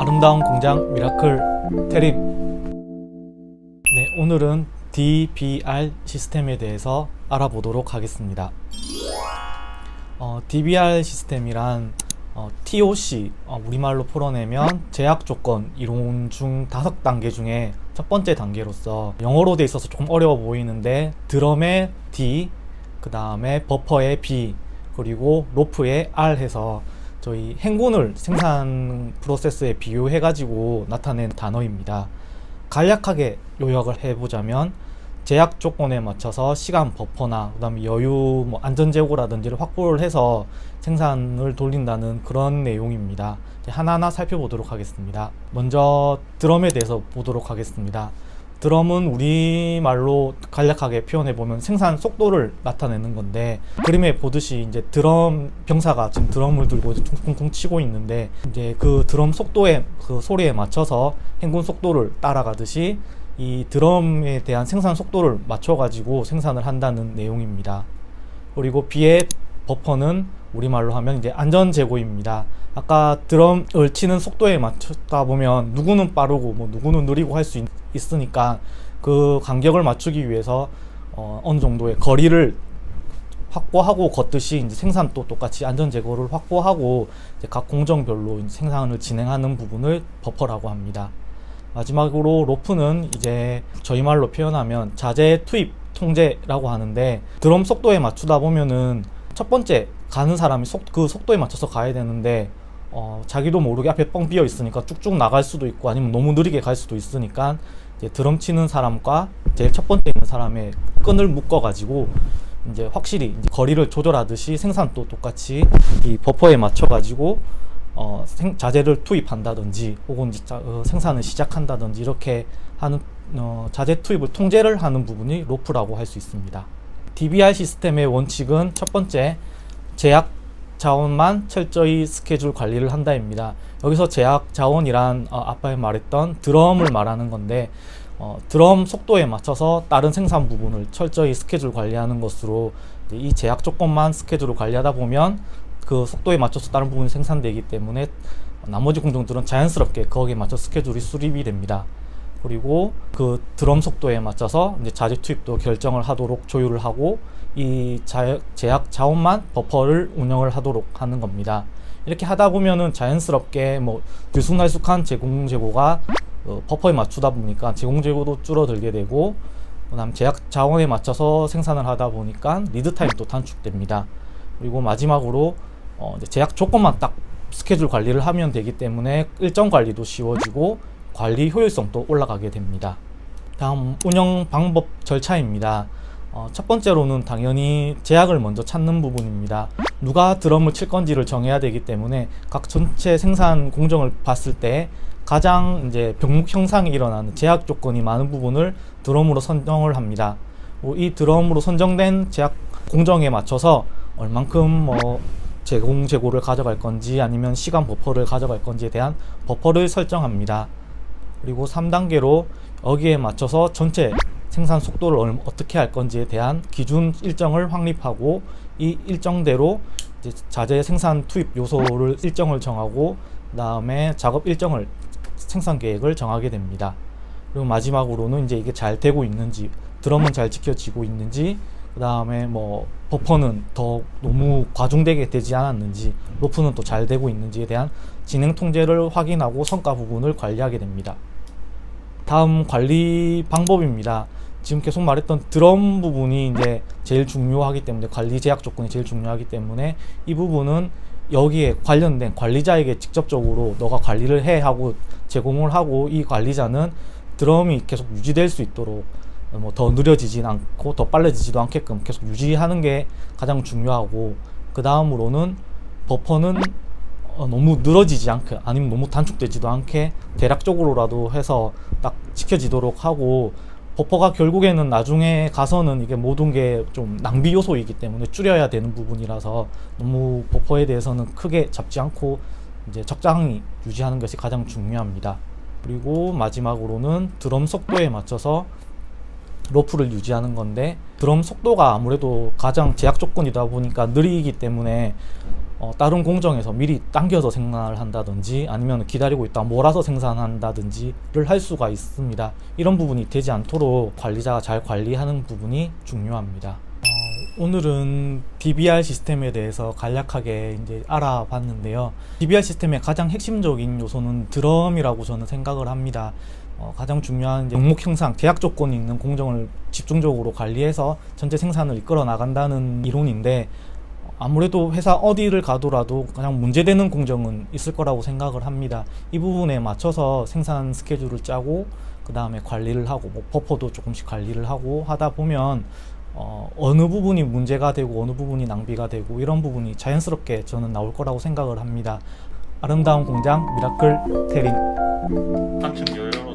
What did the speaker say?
아름다운 공장 미라클 테림. 네, 오늘은 DBR 시스템에 대해서 알아보도록 하겠습니다. DBR 시스템이란 TOC, 우리말로 풀어내면 제약 조건 이론 중 5단계 중에 첫 번째 단계로서 영어로 돼 있어서 조금 어려워 보이는데, 드럼의 D, 그 다음에 버퍼의 B, 그리고 로프의 R 해서 저희 행군을 생산 프로세스에 비유해 가지고 나타낸 단어입니다. 간략하게 요약을 해보자면, 제약 조건에 맞춰서 시간 버퍼나 그 다음에 여유, 안전 재고라든지를 확보를 해서 생산을 돌린다는 그런 내용입니다. 하나하나 살펴보도록 하겠습니다. 먼저 드럼에 대해서 보도록 하겠습니다. 드럼은 우리말로 간략하게 표현해보면 생산 속도를 나타내는 건데, 그림에 보듯이 이제 드럼 병사가 지금 드럼을 들고 쿵쿵쿵 치고 있는데, 이제 그 드럼 속도에, 그 소리에 맞춰서 행군 속도를 따라가듯이 이 드럼에 대한 생산 속도를 맞춰가지고 생산을 한다는 내용입니다. 그리고 B의 버퍼는 우리말로 하면 이제 안전 재고입니다. 아까 드럼을 치는 속도에 맞추다 보면 누구는 빠르고 누구는 느리고 할 수 있으니까 그 간격을 맞추기 위해서 어느 정도의 거리를 확보하고 걷듯이 이제 생산도 똑같이 안전 재고를 확보하고 이제 각 공정별로 생산을 진행하는 부분을 버퍼라고 합니다. 마지막으로 로프는 이제 저희 말로 표현하면 자재 투입 통제라고 하는데, 드럼 속도에 맞추다 보면은 첫 번째 가는 사람이 그 속도에 맞춰서 가야 되는데 자기도 모르게 앞에 뻥 비어 있으니까 쭉쭉 나갈 수도 있고, 아니면 너무 느리게 갈 수도 있으니까 이제 드럼 치는 사람과 제일 첫 번째 있는 사람의 끈을 묶어 가지고 이제 확실히 이제 거리를 조절하듯이 생산도 똑같이 이 버퍼에 맞춰 가지고 자재를 투입한다든지 혹은 생산을 시작한다든지 이렇게 하는 자재 투입을 통제를 하는 부분이 로프라고 할 수 있습니다. DBR 시스템의 원칙은 첫 번째, 제약 자원만 철저히 스케줄 관리를 한다입니다. 여기서 제약 자원이란 아까 말했던 드럼을 말하는 건데, 드럼 속도에 맞춰서 다른 생산 부분을 철저히 스케줄 관리하는 것으로, 이 제약 조건만 스케줄을 관리하다 보면 그 속도에 맞춰서 다른 부분이 생산되기 때문에 나머지 공정들은 자연스럽게 거기에 맞춰 스케줄이 수립이 됩니다. 그리고 그 드럼 속도에 맞춰서 이제 자재 투입도 결정을 하도록 조율을 하고, 이 제약 자원만 버퍼를 운영을 하도록 하는 겁니다. 이렇게 하다 보면은 자연스럽게 들쑥날쑥한 재고가 버퍼에 맞추다 보니까 재고도 줄어들게 되고, 그다음 제약 자원에 맞춰서 생산을 하다 보니까 리드 타임도 단축됩니다. 그리고 마지막으로 이제 제약 조건만 딱 스케줄 관리를 하면 되기 때문에 일정 관리도 쉬워지고 관리 효율성도 올라가게 됩니다. 다음 운영 방법 절차입니다. 첫 번째로는 당연히 제약을 먼저 찾는 부분입니다. 누가 드럼을 칠 건지를 정해야 되기 때문에 각 전체 생산 공정을 봤을 때 가장 이제 병목 형상이 일어나는 제약 조건이 많은 부분을 드럼으로 선정을 합니다. 이 드럼으로 선정된 제약 공정에 맞춰서 얼만큼 재고를 가져갈 건지 아니면 시간 버퍼를 가져갈 건지에 대한 버퍼를 설정합니다. 그리고 3단계로 여기에 맞춰서 전체 생산 속도를 어떻게 할 건지에 대한 기준 일정을 확립하고, 이 일정대로 이제 자재 생산 투입 요소를 일정을 정하고, 그 다음에 작업 일정을, 생산 계획을 정하게 됩니다. 그리고 마지막으로는 이제 이게 잘 되고 있는지, 드럼은 잘 지켜지고 있는지, 그 다음에 버퍼는 더 너무 과중되게 되지 않았는지, 로프는 또 잘 되고 있는지에 대한 진행 통제를 확인하고 성과 부분을 관리하게 됩니다. 다음 관리 방법입니다. 지금 계속 말했던 드럼 부분이 이제 제일 중요하기 때문에, 관리 제약 조건이 제일 중요하기 때문에 이 부분은 여기에 관련된 관리자에게 직접적으로 너가 관리를 해 하고 제공을 하고, 이 관리자는 드럼이 계속 유지될 수 있도록 더 느려지진 않고 더 빨라지지도 않게끔 계속 유지하는 게 가장 중요하고, 그 다음으로는 버퍼는 너무 늘어지지 않게 아니면 너무 단축되지도 않게 대략적으로라도 해서 딱 지켜지도록 하고, 버퍼가 결국에는 나중에 가서는 이게 모든 게 좀 낭비 요소이기 때문에 줄여야 되는 부분이라서 너무 버퍼에 대해서는 크게 잡지 않고 이제 적당히 유지하는 것이 가장 중요합니다. 그리고 마지막으로는 드럼 속도에 맞춰서 로프를 유지하는 건데, 드럼 속도가 아무래도 가장 제약 조건이다 보니까 느리기 때문에 다른 공정에서 미리 당겨서 생산을 한다든지 아니면 기다리고 있다 몰아서 생산한다든지를 할 수가 있습니다. 이런 부분이 되지 않도록 관리자가 잘 관리하는 부분이 중요합니다. 오늘은 DBR 시스템에 대해서 간략하게 이제 알아봤는데요. DBR 시스템의 가장 핵심적인 요소는 드럼이라고 저는 생각을 합니다. 가장 중요한 이제 명목 형상, 계약 조건이 있는 공정을 집중적으로 관리해서 전체 생산을 이끌어 나간다는 이론인데, 아무래도 회사 어디를 가더라도 가장 문제되는 공정은 있을 거라고 생각을 합니다. 이 부분에 맞춰서 생산 스케줄을 짜고 그 다음에 관리를 하고 버퍼도 조금씩 관리를 하고 하다 보면 어느 부분이 문제가 되고 어느 부분이 낭비가 되고 이런 부분이 자연스럽게 저는 나올 거라고 생각을 합니다. 아름다운 공장 미라클 테린. 한층 여유로운